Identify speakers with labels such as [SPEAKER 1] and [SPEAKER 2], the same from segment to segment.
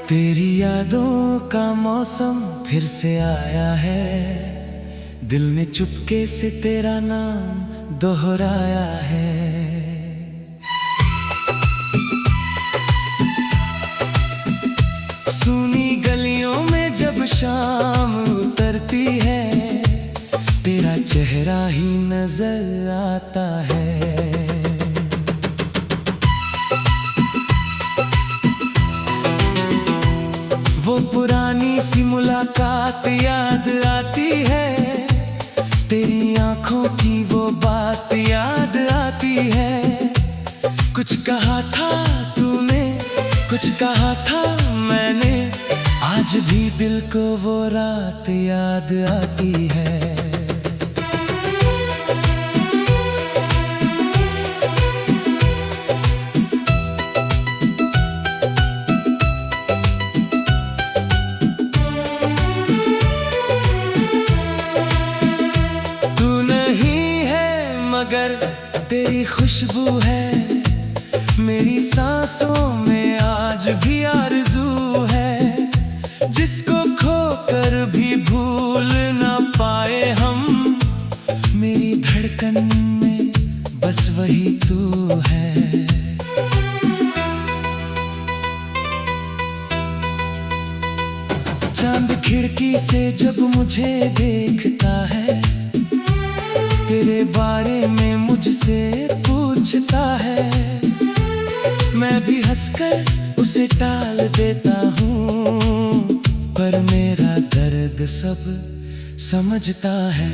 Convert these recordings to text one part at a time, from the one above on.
[SPEAKER 1] तेरी यादों का मौसम फिर से आया है। दिल ने चुपके से तेरा नाम दोहराया है। सूनी गलियों में जब शाम उतरती है, तेरा चेहरा ही नजर आता है। वो पुरानी सी मुलाकात याद आती है, तेरी आंखों की वो बात याद आती है। कुछ कहा था तूने, कुछ कहा था मैंने, आज भी दिल को वो रात याद आती है। मगर तेरी खुशबू है मेरी सांसों में, आज भी आरज़ू है जिसको खोकर भी भूल ना पाए हम। मेरी धड़कन में बस वही तू है। चांद खिड़की से जब मुझे देखता है, तेरे बारे में मुझसे पूछता है। मैं भी हंसकर उसे टाल देता हूँ, पर मेरा दर्द सब समझता है।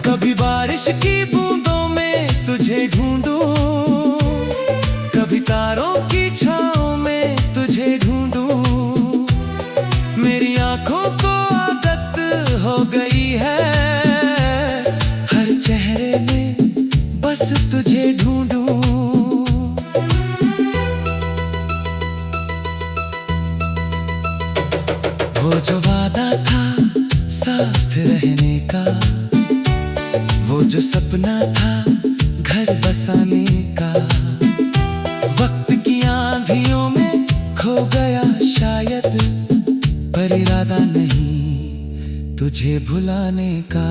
[SPEAKER 1] कभी बारिश की बूंदों में तुझे ढूंढूं, कभी तारों की छाँव में तुझे ढूंढूं। मेरी आंखों को आदत हो गई है, हर चेहरे में बस तुझे ढूंढूं। वो जो वादा था साथ रहने का, वो जो सपना था घर बसाने का, वक्त की आंधियों में खो गया शायद, पर इरादा नहीं तुझे भुलाने का।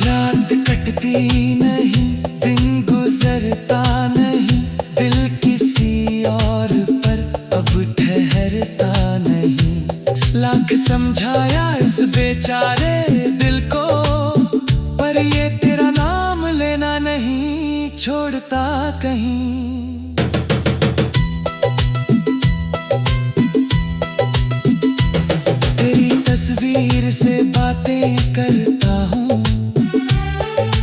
[SPEAKER 1] रात कटती नहीं, दिन गुजरता नहीं, दिल किसी और पर अब ठहरता नहीं। लाख समझाया इस बेचारे दिल को, पर ये तेरा नाम लेना नहीं छोड़ता कहीं। तेरी तस्वीर से बातें करता हूँ,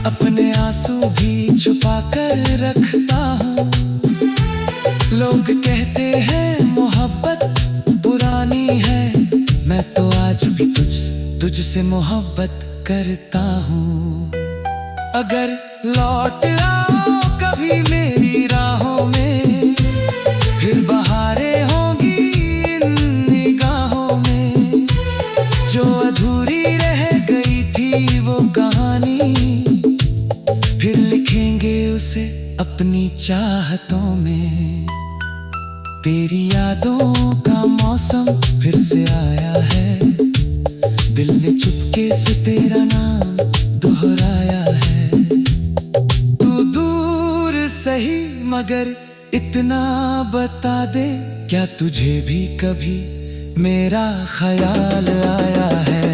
[SPEAKER 1] अपने आंसू भी छुपा कर रखता हूँ। लोग कहते हैं मोहब्बत पुरानी है, मैं तो आज भी तुझसे मोहब्बत करता हूँ। अगर लौट आओ कभी मेरी राहों में, फिर बहारें होंगी इन निगाहों में। जो अधूरी रह गई थी वो कहानी, फिर लिखेंगे उसे अपनी चाहतों में। तेरी यादों का मौसम फिर से आया है, दिल ने चुपके से तेरा नाम दोहराया है। तू दूर सही मगर इतना बता दे, क्या तुझे भी कभी मेरा ख्याल आया है?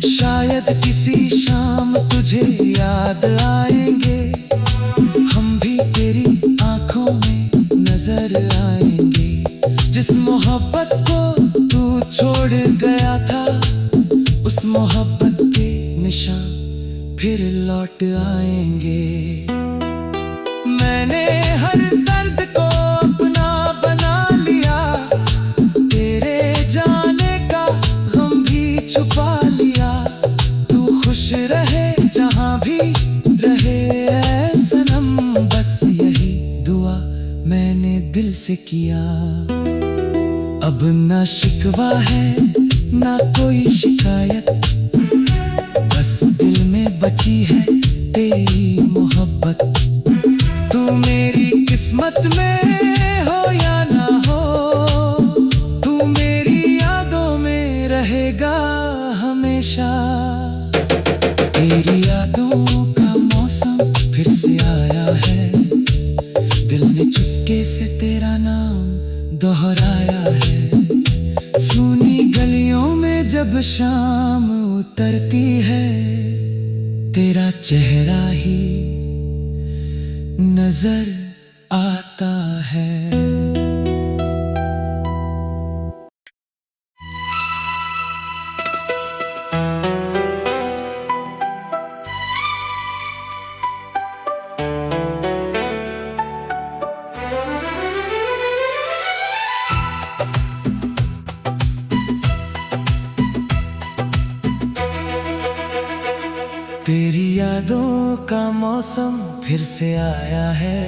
[SPEAKER 1] शायद किसी शाम तुझे याद आएंगे, हम भी तेरी आंखों में नजर आएंगे। जिस मोहब्बत को तू छोड़ गया था, उस मोहब्बत के निशान फिर लौट आएंगे। मैंने हर दर्द को अपना बना लिया, तेरे जाने का गम भी मैंने दिल से किया। अब ना शिकवा है ना कोई शिकायत, बस दिल में बची है तेरी मोहब्बत। तू मेरी किस्मत में हो या ना हो, तू मेरी यादों में रहेगा हमेशा। तेरी यादों का मौसम फिर से आया है, दिल ने चुपके से तेरा नाम दोहराया है। सूनी गलियों में जब शाम उतरती है, तेरा चेहरा ही नजर आता है। तेरी यादों का मौसम फिर से आया है,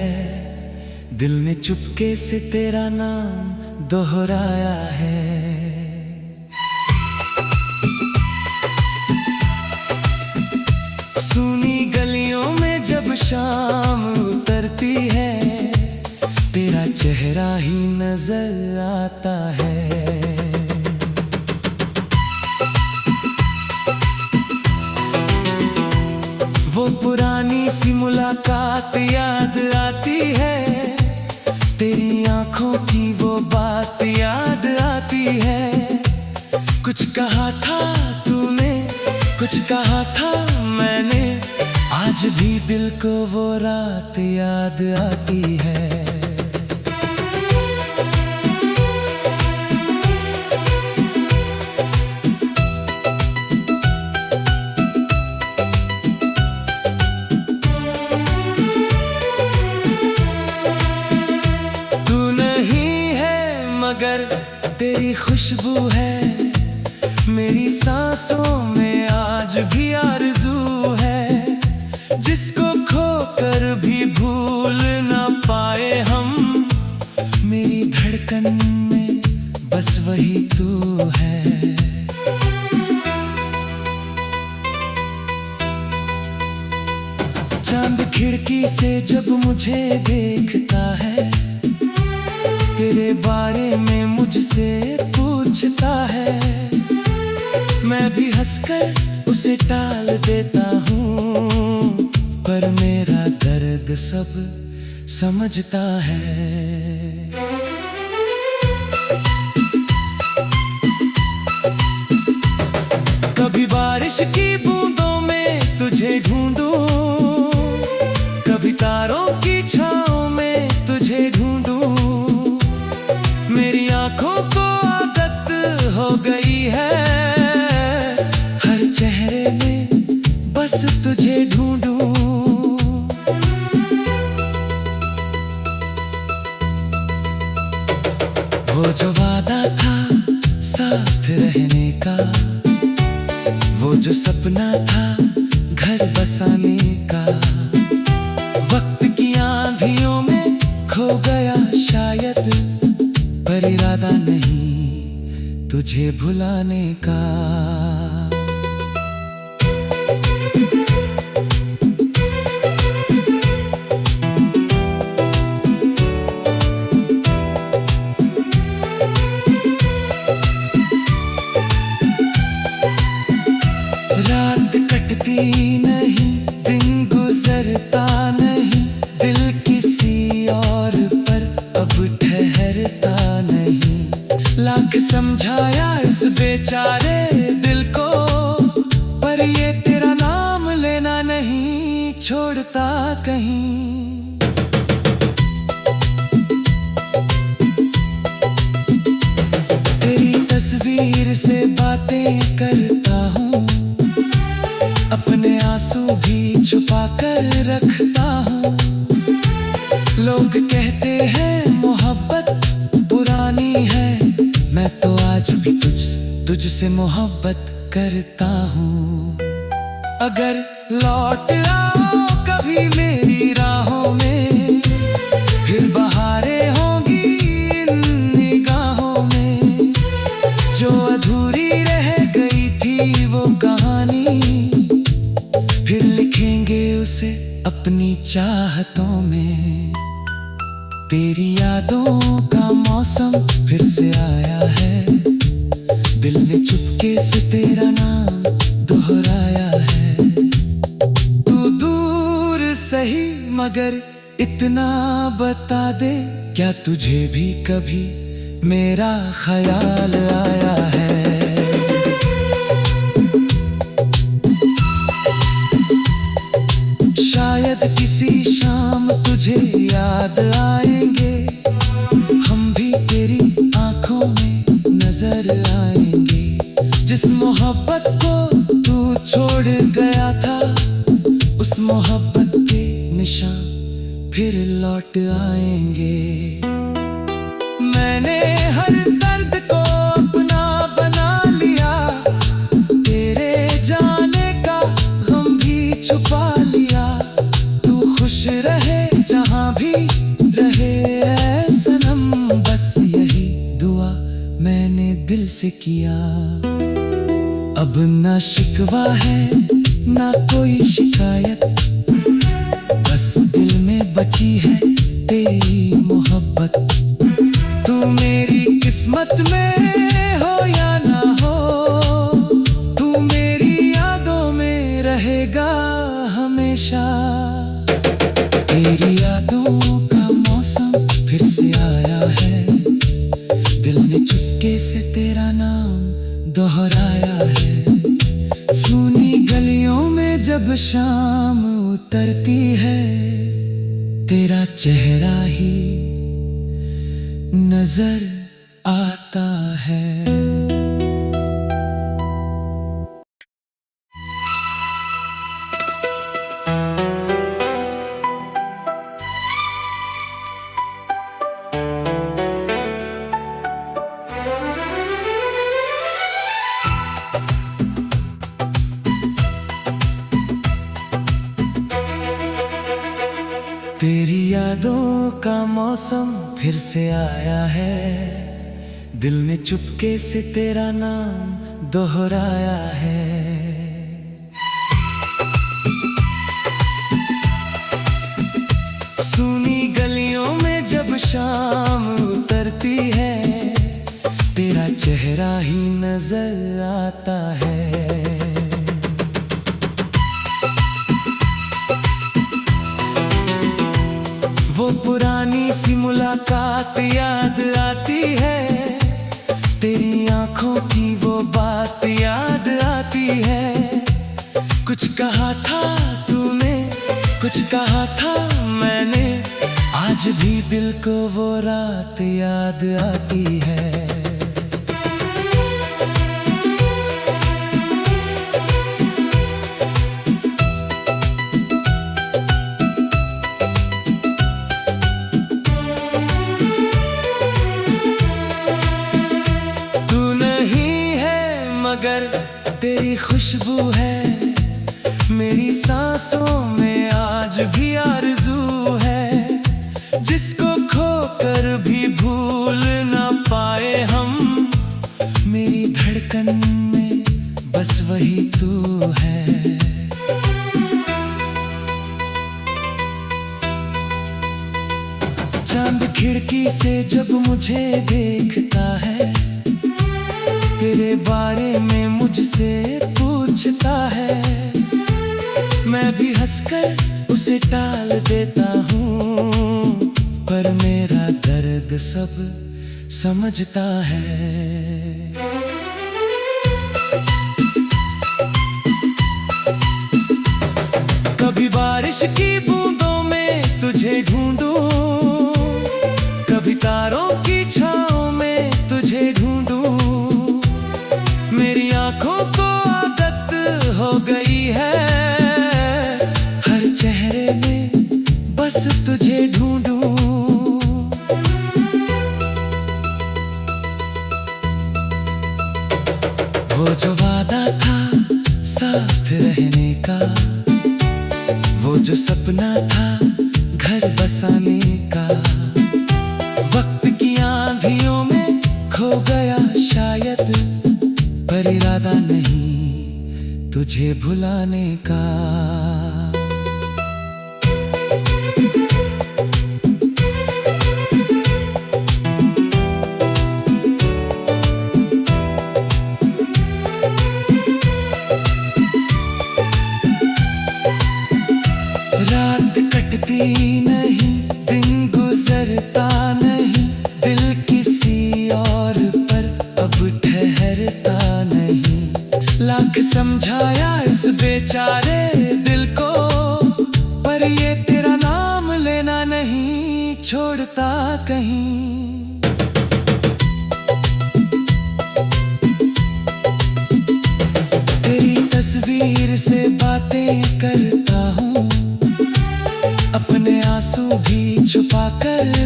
[SPEAKER 1] दिल ने चुपके से तेरा नाम दोहराया है। सूनी गलियों में जब शाम उतरती है, तेरा चेहरा ही नजर आता है। वो पुरानी सी मुलाकात याद आती है, तेरी आंखों की वो बात याद आती है। कुछ कहा था तूने, कुछ कहा था मैंने, आज भी दिल को वो रात याद आती है। मगर तेरी खुशबू है मेरी सांसों में, आज भी आरज़ू है जिसको खोकर भी भूल ना पाए हम। मेरी धड़कन में बस वही तू है। चांद खिड़की से जब मुझे देखता है, तेरे बारे में मुझसे पूछता है। मैं भी हंसकर उसे टाल देता हूँ, पर मेरा दर्द सब समझता है। कभी बारिश की बूंदों में तुझे ढूंढूं, कभी तारों की छांव में तुझे ढूंढूं। मेरी आंखों को आदत हो गई है, हर चेहरे में बस तुझे ढूंढूं। वो जो वादा था साथ रहने का, वो जो सपना था घर बसाने का, वक्त की आंधियों में खो गया शायद, पर इरादा नहीं तुझे भुलाने का। रात कटती नहीं, दिन गुजरता नहीं, दिल किसी और पर अब ठहरता नहीं। लाख समझाया इस बेचारे दिल को, पर ये तेरा नाम लेना नहीं छोड़ता कहीं। तेरी तस्वीर से बातें करता हूँ, अपने आंसू भी छुपा कर रखता हूँ। लोग कहते हैं मोहब्बत पुरानी है, मैं तो आज भी तुझसे मोहब्बत करता हूँ। अगर लौट आओ कभी मेरी राहों में, फिर बहारें हो चाहतों में। तेरी यादों का मौसम फिर से आया है, दिल ने चुपके से तेरा नाम दोहराया है। तू दूर सही मगर इतना बता दे, क्या तुझे भी कभी मेरा ख्याल आया है? शायद किसी शाम तुझे याद आएंगे, हम भी तेरी आंखों में नजर आएंगे। जिस मोहब्बत को तू छोड़ गया था, उस मोहब्बत के निशान फिर लौट आएंगे। मैंने हर दर्द को अपना बना लिया, तेरे जाने का गम भी छुपा लिया। तू खुश रहे जहां भी रहे ऐ सनम, बस यही दुआ मैंने दिल से किया। अब ना शिकवा है ना कोई शिकायत, बस दिल में बची है तेरी मोहब्बत। तू मेरी किस्मत में हो या ना हो, तू मेरी यादों में रहेगा हमेशा। तेरी यादों का मौसम फिर से आया है, दिल ने चुपके से तेरा नाम दोहराया है। सूनी गलियों में जब शाम उतरती है, तेरा चेहरा ही नजर आता है। तेरी यादों का मौसम फिर से आया है, दिल ने चुपके से तेरा नाम दोहराया है। सूनी गलियों में जब शाम उतरती है, तेरा चेहरा ही नजर आता है। वो पुरानी सी मुलाकात याद आती है, तेरी आंखों की वो बात याद आती है। कुछ कहा था तूने, कुछ कहा था मैंने, आज भी दिल को वो रात याद आती है। मगर तेरी खुशबू है मेरी सांसों में, आज भी आरज़ू है जिसको खोकर भी भूल ना पाए हम। मेरी धड़कन में बस वही तू है। चांद खिड़की से जब मुझे देखता है, तेरे बारे में मुझसे पूछता है। मैं भी हंसकर उसे टाल देता हूँ, पर मेरा दर्द सब समझता है। कभी बारिश की बूंदों में तुझे ढूंढूं, कभी तारों की छाँव में तुझे ढूंढूं। मेरी आंखों को आदत हो गई है, हर चेहरे में बस तुझे ढूंढूं। वो जो वादा था साथ रहने का, वो जो सपना था घर बसाने का, वक्त की आंधियों में खो गया शायद, पर इरादा नहीं तुझे भुलाने का।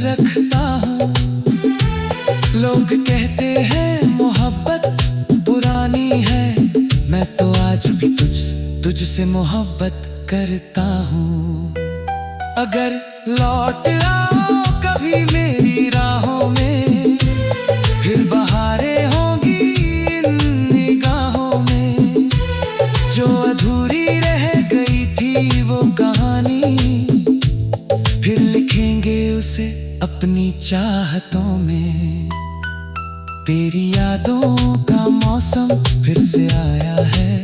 [SPEAKER 1] रखता हूँ। लोग कहते हैं मोहब्बत पुरानी है, मैं तो आज भी तुझसे मोहब्बत करता हूँ। अगर लौट आओ कभी मेरी राहों में, फिर बहारें होंगी इन निगाहों में। जो अधूरी रह गई थी वो कहानी, फिर लिखेंगे उसे अपनी चाहतों में। तेरी यादों का मौसम फिर से आया है,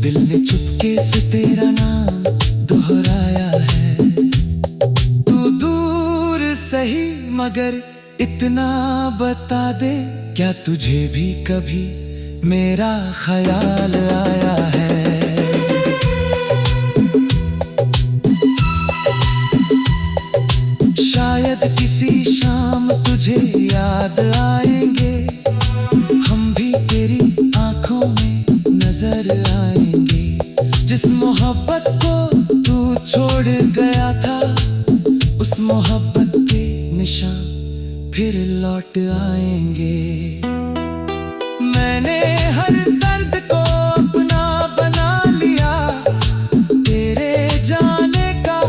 [SPEAKER 1] दिल ने चुपके से तेरा नाम दोहराया है। तू दूर सही मगर इतना बता दे, क्या तुझे भी कभी मेरा ख्याल आया है? शायद किसी शाम तुझे याद आएंगे, हम भी तेरी आंखों में नजर आएंगे। जिस मोहब्बत को तू छोड़ गया था, उस मोहब्बत के निशान फिर लौट आएंगे। मैंने हर दर्द को अपना बना लिया, तेरे जाने का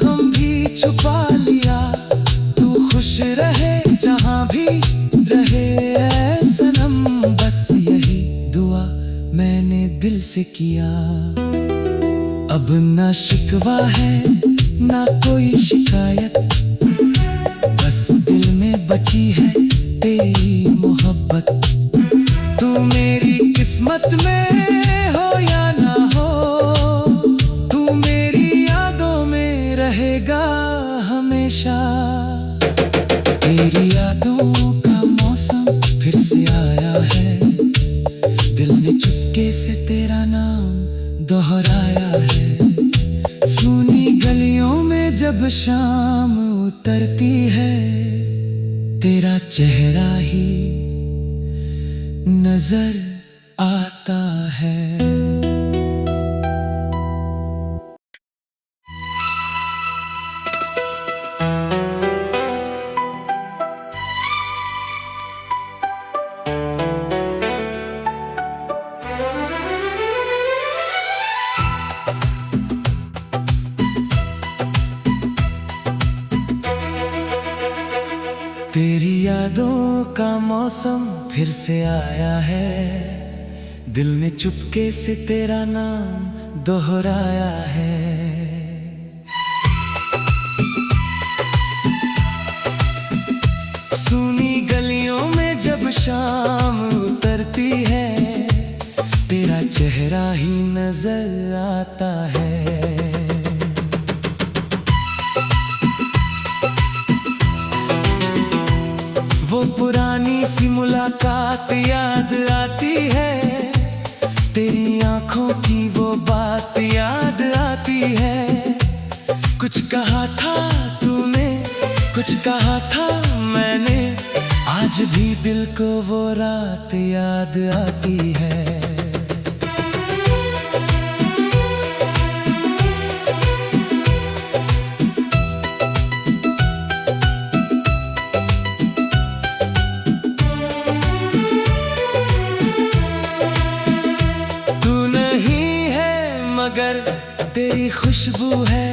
[SPEAKER 1] गम भी छुपा लिया। तू खुश रहे जहां भी रहे ऐ सनम, बस यही दुआ मैंने दिल से किया। अब ना शिकवा है ना कोई शिकायत, बस दिल में बची है तेरी मोहब्बत। तू मेरी किस्मत में हो या ना हो, तू मेरी यादों में रहेगा हमेशा। तेरी यादों का मौसम फिर से आया है, दिल ने चुपके से तेरा नाम दोहराया है। सूनी गलियों में जब शाम उतरती है, तेरा चेहरा ही नजर आता है। तेरी यादों का मौसम फिर से आया है, दिल ने चुपके से तेरा नाम दोहराया है। सूनी गलियों में जब शाम उतरती है, तेरा चेहरा ही नजर आता है। वो पुरानी सी मुलाकात याद आती है, तेरी आंखों की वो बात याद आती है। कुछ कहा था तूने, कुछ कहा था मैंने, आज भी दिल को वो रात याद आती है। मगर तेरी खुशबू है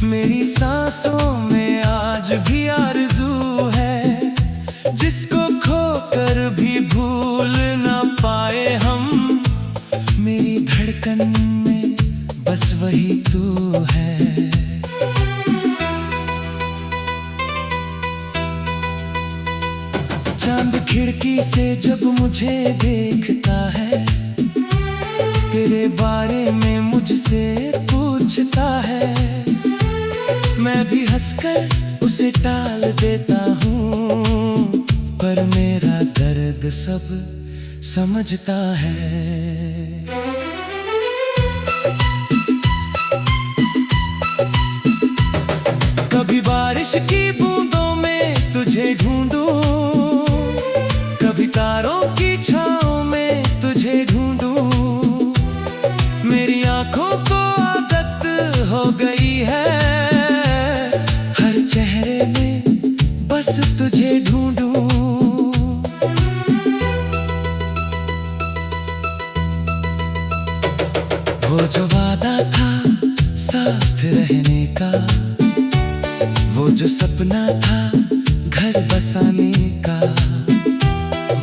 [SPEAKER 1] मेरी सांसों में, आज भी आरज़ू है जिसको खोकर भी भूल ना पाए हम। मेरी धड़कन में बस वही तू है। चांद खिड़की से जब मुझे देखता है, तेरे बारे में मुझसे पूछता है। मैं भी हंसकर उसे टाल देता हूँ, पर मेरा दर्द सब समझता है। कभी बारिश की बूंदों में तुझे ढूंढूं, कभी तारों की छाँव में तुझे ढूंढूं। मेरी आंखों को आदत हो गई है, हर चेहरे में तुझे ढूंढूं। वो जो वादा था साथ रहने का, वो जो सपना था घर बसाने का,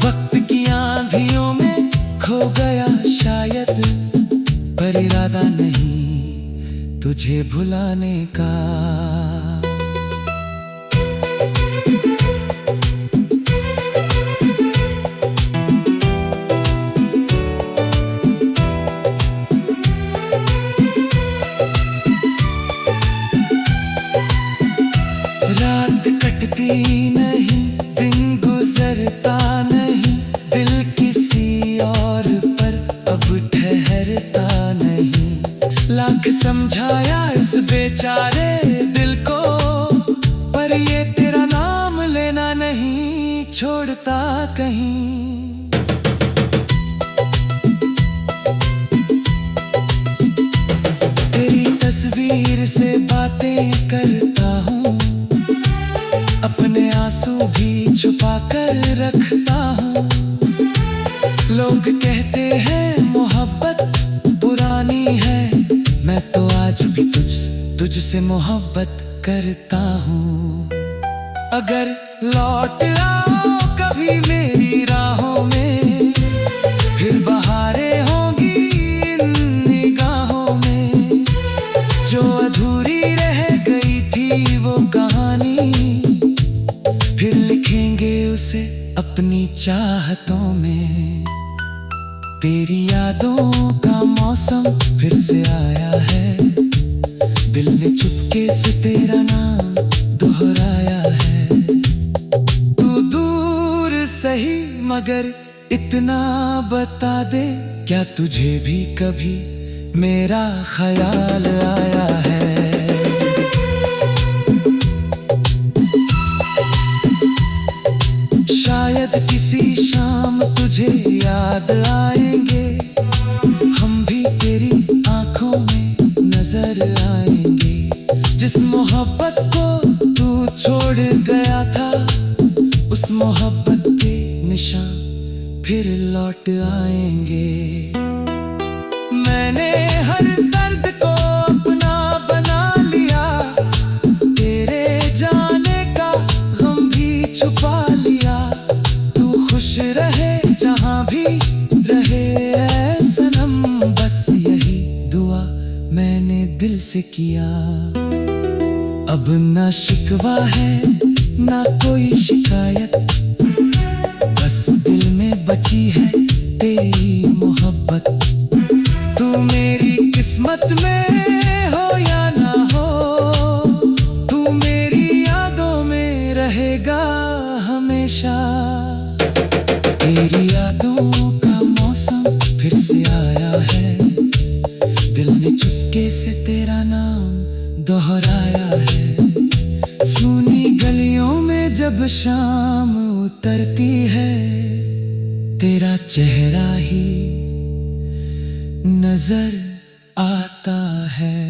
[SPEAKER 1] वक्त की आंधियों में खो गया शायद, पर इरादा नहीं तुझे भुलाने का। रात कटती नहीं, दिन गुजरता नहीं, दिल किसी और पर अब ठहरता नहीं। लाख समझाया इस बेचारे दिल को, पर ये तेरा नाम लेना नहीं छोड़ता कहीं। तेरी तस्वीर से बातें करता हूँ, अपने आंसू भी छुपा कर रखता हूँ। लोग कहते हैं मोहब्बत पुरानी है, मैं तो आज भी तुझसे मोहब्बत करता हूँ। अगर लौट आओ कभी मेरी राहों में, फिर बहारें होंगी इन निगाहों में। जो अधूरी रह गई थी वो कहानी, फिर लिखेंगे उसे अपनी चाहतों में। तेरी यादों का मौसम फिर से आया है, दिल ने चुपके से तेरा नाम दोहराया है। तू दूर सही मगर इतना बता दे, क्या तुझे भी कभी मेरा ख्याल आया है? शायद किसी शाम तुझे याद आएंगे, हम भी तेरी आंखों में नजर आएंगे। जिस मोहब्बत को तू छोड़ गया था, उस मोहब्बत के निशान फिर लौट आएंगे। मैंने हर दर्द को अपना बना लिया, तेरे जाने का गम भी छुपा लिया। तू खुश रहे जहां भी रहे ऐ सनम, बस यही दुआ मैंने दिल से किया। अब ना शिकवा है ना कोई शिकायत, बस दिल में बची है तेरी मोहब्बत। तू मेरी किस्मत में हो या ना हो, तू मेरी यादों में रहेगा हमेशा। तेरी यादों का मौसम फिर से आया है, दिल ने चुपके से तेरा नाम दोहराया है। सूनी गलियों में जब शाम उतरती है, तेरा चेहरा ही नजर आता है।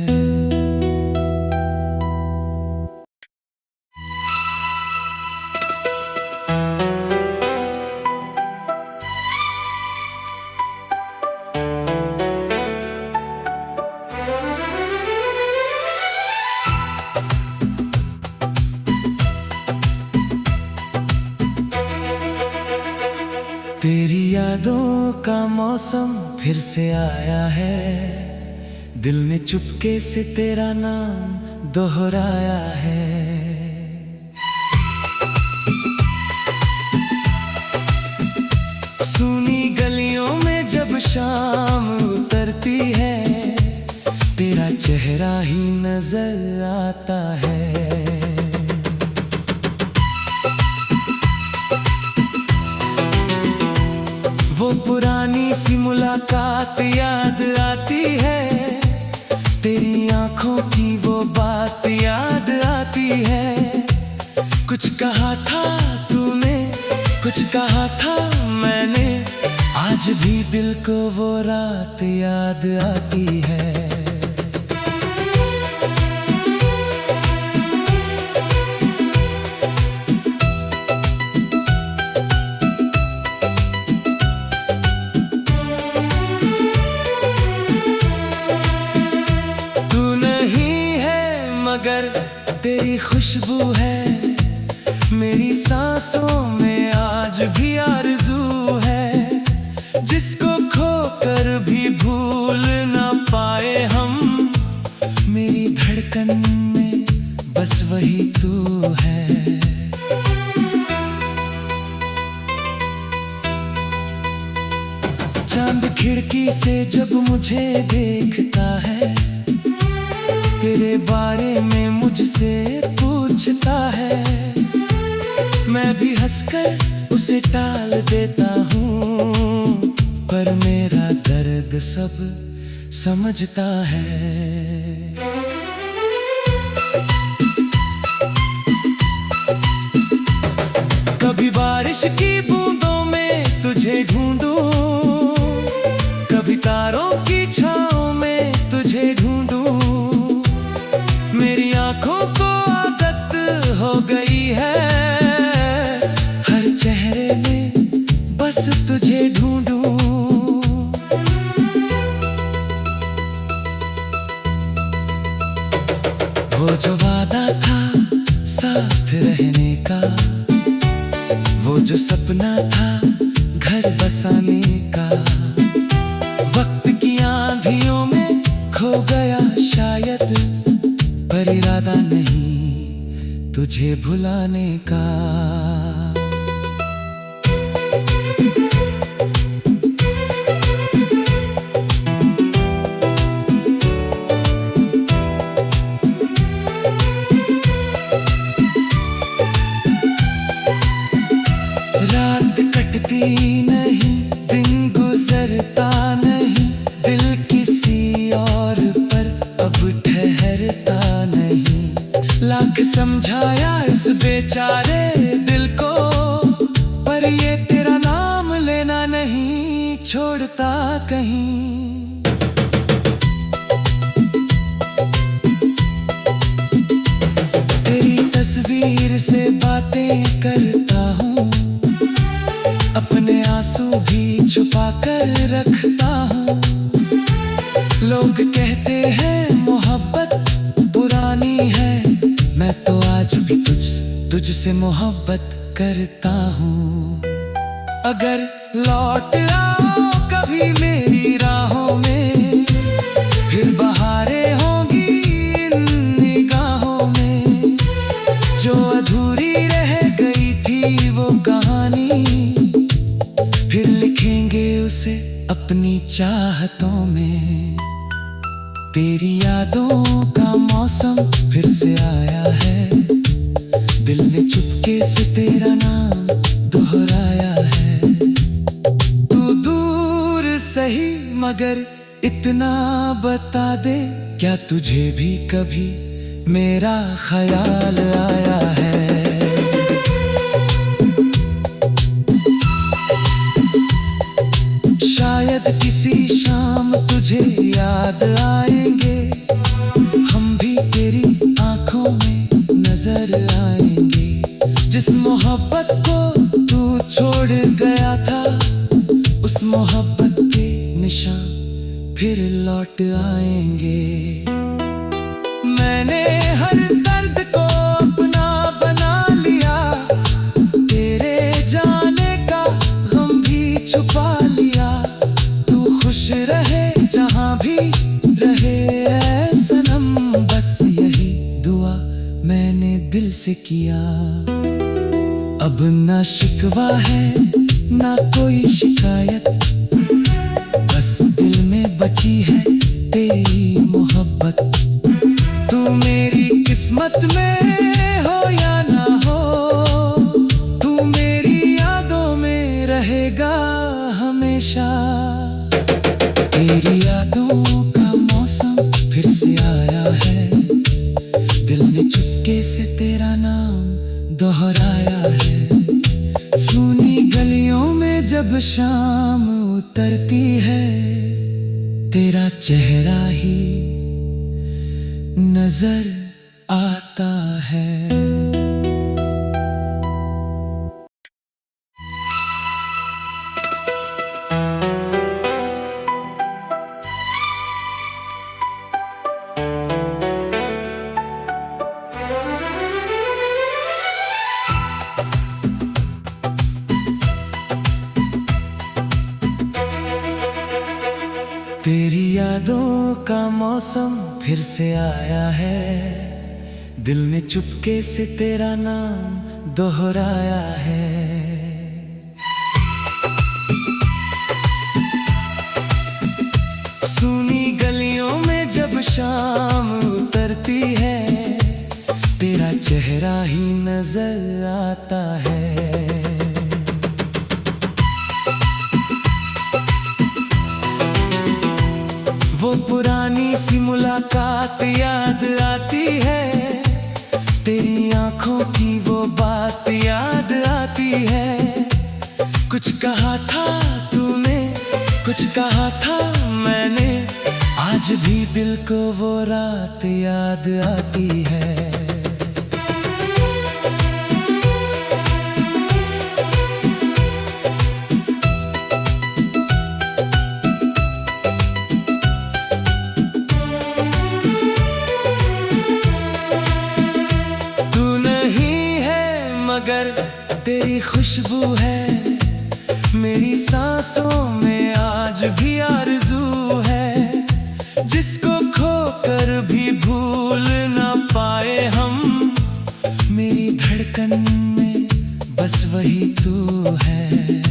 [SPEAKER 1] तेरी यादों का मौसम फिर से आया है, दिल ने चुपके से तेरा नाम दोहराया है। सूनी गलियों में जब शाम उतरती है, तेरा चेहरा ही नजर आता है। वो पुरानी सी मुलाकात याद आती है, तेरी आंखों की वो बात याद आती है। कुछ कहा था तूने, कुछ कहा था मैंने, आज भी दिल को वो रात याद आती है। खुशबू है, मेरी सांसों में आज भी आरज़ू है, जिसको खोकर भी भूल ना पाए हम। मेरी धड़कन में बस वही तू है। चांद खिड़की से जब मुझे देखता है, तेरे बारे में मुझसे पूछता है, मैं भी हंसकर उसे टाल देता हूँ, पर मेरा दर्द सब समझता है। कभी बारिश की बूंदों में तुझे ढूंढूं, कभी तारों की छाँव में तुझे ढूंढूं, मेरी आंखों को आदत हो गई है, हर चेहरे में बस तुझे ढूंढूं। वो जो वादा था साथ रहने का, वो जो सपना था घर बसाने का, वक्त की आंधियों में खो गया शायद, पर इरादा नहीं तुझे भुलाने का। रात कटती नहीं, दिन गुजरता नहीं, दिल किसी और पर अब ठहरता नहीं। लाख समझाया इस बेचारे दिल को, पर ये तेरा नाम लेना नहीं छोड़ता कहीं। तेरी तस्वीर से बातें करता हूँ, अपने आंसू भी छुपा कर रखता हूँ। लोग कहते हैं मोहब्बत पुरानी है, मैं तो आज भी तुझसे मोहब्बत करता हूँ। अगर लौट आओ कभी मेरी राहों में, फिर बहारें होंगी इन निगाहों में, जो अधूरी रह गई थी वो कहानी, फिर लिखेंगे उसे अपनी चाहतों में। तेरी यादों का मौसम फिर से आया है, दिल ने चुपके से तेरा नाम दोहराया है। तू दूर सही मगर इतना बता दे, क्या तुझे भी कभी मेरा ख्याल आया है? शायद किसी शाम तुझे याद आएंगे, हम भी तेरी आंखों में नजर आएंगे। जिस मोहब्बत को तू छोड़ गया था, उस मोहब्बत के निशान फिर लौट आएंगे। मैंने हर दर्द को अपना बना लिया, तेरे जाने का गम भी छुपा लिया। तू खुश रहे जहां भी रहे ऐ सनम, बस यही दुआ मैंने दिल से किया। अब ना शिकवा है ना कोई शिकायत, बस दिल में बची है तेरी मोहब्बत। तू मेरी किस्मत में हो या ना हो, तू मेरी यादों में रहेगा हमेशा। तेरी यादों का मौसम फिर से आया है, दिल ने चुपके से तेरा नाम दोहराया है। सूनी गलियों में जब शाम उतरती है, तेरा चेहरा ही नजर आता है। यादों का मौसम फिर से आया है, दिल ने चुपके से तेरा नाम दोहराया है। सूनी गलियों में जब शाम उतरती है, तेरा चेहरा ही नजर आता है। वो पुरानी सी मुलाकात याद आती है, तेरी आंखों की वो बात याद आती है। कुछ कहा था तूने, कुछ कहा था मैंने, आज भी दिल को वो रात याद आती है। मगर तेरी खुशबू है, मेरी सांसों में आज भी आरज़ू है, जिसको खोकर भी भूल ना पाए हम। मेरी धड़कन में बस वही तू है।